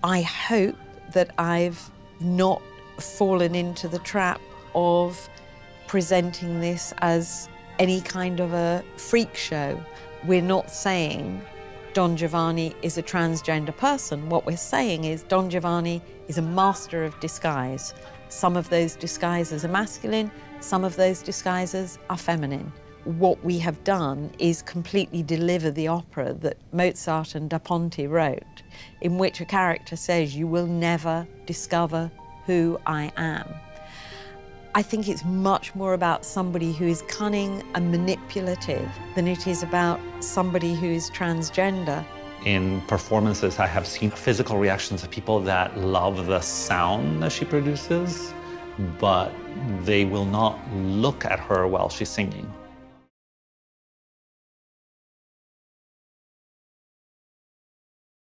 I hope that I've not fallen into the trap of presenting this as any kind of a freak show. We're not saying Don Giovanni is a transgender person. What we're saying is Don Giovanni is a master of disguise. Some of those disguises are masculine, some of those disguises are feminine. What we have done is completely deliver the opera that Mozart and Da Ponte wrote, in which a character says, "You will never discover who I am." I think it's much more about somebody who is cunning and manipulative than it is about somebody who is transgender. In performances, I have seen physical reactions of people that love the sound that she produces, but they will not look at her while she's singing.